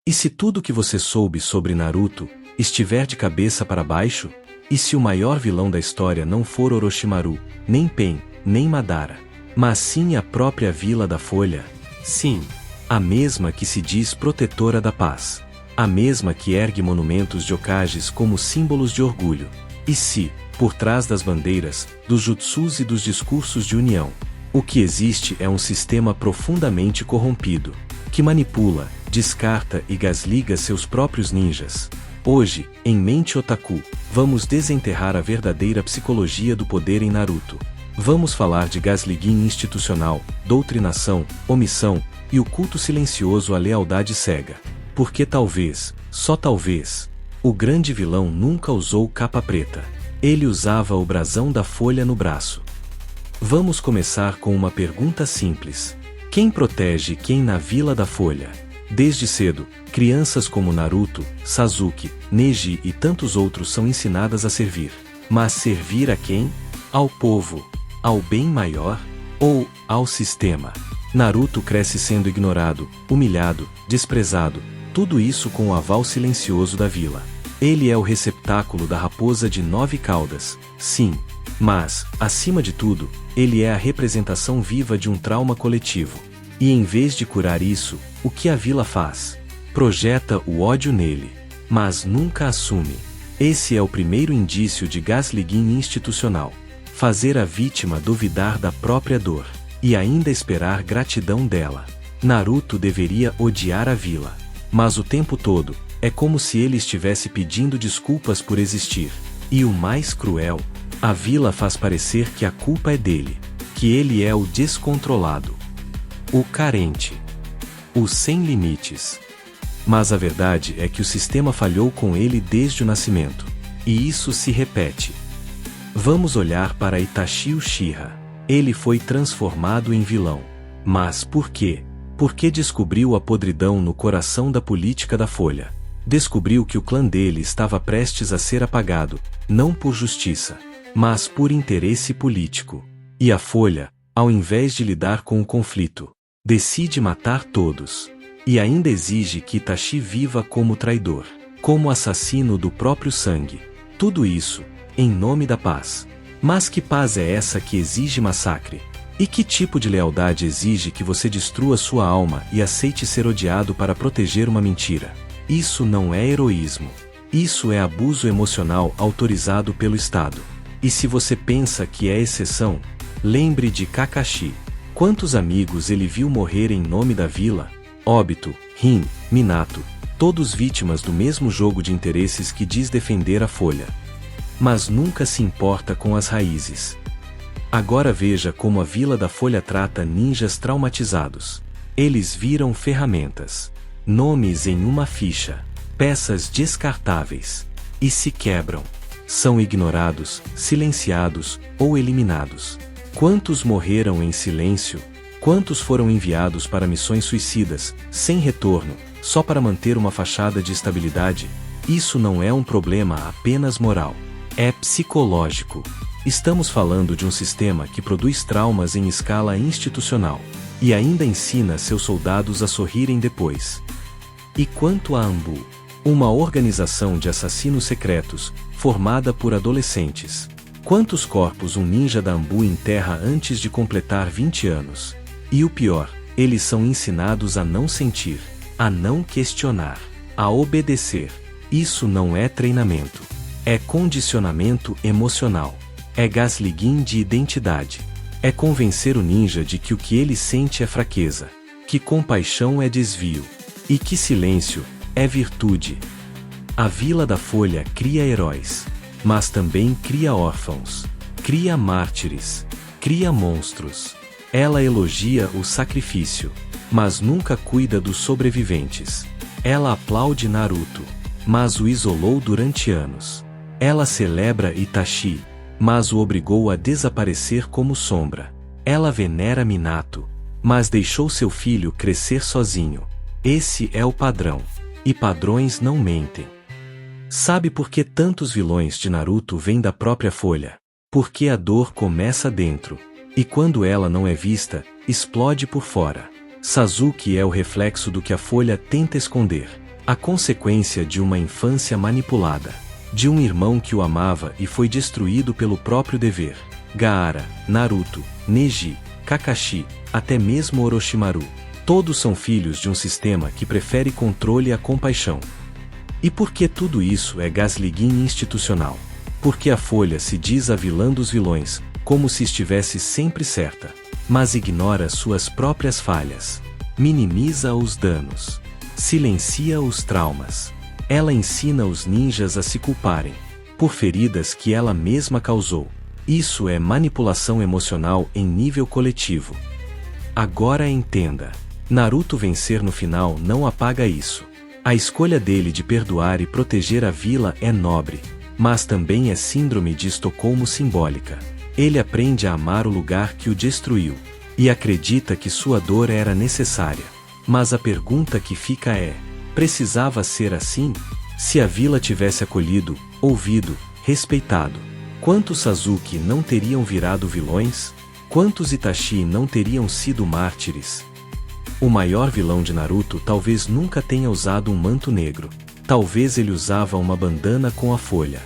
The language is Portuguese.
E se tudo que você soube sobre Naruto estiver de cabeça para baixo? E se o maior vilão da história não for Orochimaru, nem Pain, nem Madara, mas sim a própria Vila da Folha? Sim, a mesma que se diz protetora da paz. A mesma que ergue monumentos de Hokages como símbolos de orgulho. E se, por trás das bandeiras, dos jutsus e dos discursos de união, o que existe é um sistema profundamente corrompido, que manipula, descarta e gasliga seus próprios ninjas? Hoje, em Mente Otaku, vamos desenterrar a verdadeira psicologia do poder em Naruto. Vamos falar de gaslighting institucional, doutrinação, omissão e o culto silencioso à lealdade cega. Porque talvez, só talvez, o grande vilão nunca usou capa preta. Ele usava o brasão da Folha no braço. Vamos começar com uma pergunta simples. Quem protege quem na Vila da Folha? Desde cedo, crianças como Naruto, Sasuke, Neji e tantos outros são ensinadas a servir. Mas servir a quem? Ao povo, ao bem maior? Ou ao sistema? Naruto cresce sendo ignorado, humilhado, desprezado, tudo isso com o aval silencioso da vila. Ele é o receptáculo da raposa de 9 caudas, sim. Mas, acima de tudo, ele é a representação viva de um trauma coletivo. E em vez de curar isso, o que a vila faz? Projeta o ódio nele, mas nunca assume. Esse é o primeiro indício de gaslighting institucional. Fazer a vítima duvidar da própria dor, e ainda esperar gratidão dela. Naruto deveria odiar a vila, mas o tempo todo, é como se ele estivesse pedindo desculpas por existir. E o mais cruel, a vila faz parecer que a culpa é dele, que ele é o descontrolado, o carente, o sem limites. Mas a verdade é que o sistema falhou com ele desde o nascimento. E isso se repete. Vamos olhar para Itachi Uchiha. Ele foi transformado em vilão. Mas por quê? Porque descobriu a podridão no coração da política da Folha. Descobriu que o clã dele estava prestes a ser apagado, não por justiça, mas por interesse político. E a Folha, ao invés de lidar com o conflito, decide matar todos. E ainda exige que Itachi viva como traidor, como assassino do próprio sangue. Tudo isso, em nome da paz. Mas que paz é essa que exige massacre? E que tipo de lealdade exige que você destrua sua alma e aceite ser odiado para proteger uma mentira? Isso não é heroísmo. Isso é abuso emocional autorizado pelo Estado. E se você pensa que é exceção, lembre de Kakashi. Quantos amigos ele viu morrer em nome da vila? Obito, Rin, Minato, todos vítimas do mesmo jogo de interesses que diz defender a Folha. Mas nunca se importa com as raízes. Agora veja como a Vila da Folha trata ninjas traumatizados. Eles viram ferramentas, nomes em uma ficha, peças descartáveis, e se quebram. São ignorados, silenciados ou eliminados. Quantos morreram em silêncio? Quantos foram enviados para missões suicidas, sem retorno, só para manter uma fachada de estabilidade? Isso não é um problema apenas moral. É psicológico. Estamos falando de um sistema que produz traumas em escala institucional, e ainda ensina seus soldados a sorrirem depois. E quanto a Anbu? Uma organização de assassinos secretos, formada por adolescentes. Quantos corpos um ninja da Anbu enterra antes de completar 20 anos? E o pior, eles são ensinados a não sentir, a não questionar, a obedecer. Isso não é treinamento. É condicionamento emocional. É gaslighting de identidade. É convencer o ninja de que o que ele sente é fraqueza, que compaixão é desvio, e que silêncio é virtude. A Vila da Folha cria heróis, mas também cria órfãos, cria mártires, cria monstros. Ela elogia o sacrifício, mas nunca cuida dos sobreviventes. Ela aplaude Naruto, mas o isolou durante anos. Ela celebra Itachi, mas o obrigou a desaparecer como sombra. Ela venera Minato, mas deixou seu filho crescer sozinho. Esse é o padrão. E padrões não mentem. Sabe por que tantos vilões de Naruto vêm da própria Folha? Porque a dor começa dentro. E quando ela não é vista, explode por fora. Sasuke é o reflexo do que a Folha tenta esconder. A consequência de uma infância manipulada. De um irmão que o amava e foi destruído pelo próprio dever. Gaara, Naruto, Neji, Kakashi, até mesmo Orochimaru. Todos são filhos de um sistema que prefere controle à compaixão. E por que tudo isso é gaslighting institucional? Porque a Folha se diz a vilã dos vilões, como se estivesse sempre certa, mas ignora suas próprias falhas. Minimiza os danos. Silencia os traumas. Ela ensina os ninjas a se culparem por feridas que ela mesma causou. Isso é manipulação emocional em nível coletivo. Agora entenda. Naruto vencer no final não apaga isso. A escolha dele de perdoar e proteger a vila é nobre, mas também é síndrome de Estocolmo simbólica. Ele aprende a amar o lugar que o destruiu, e acredita que sua dor era necessária. Mas a pergunta que fica é: precisava ser assim? Se a vila tivesse acolhido, ouvido, respeitado, quantos Sasuke não teriam virado vilões? Quantos Itachi não teriam sido mártires? O maior vilão de Naruto talvez nunca tenha usado um manto negro. Talvez ele usava uma bandana com a folha.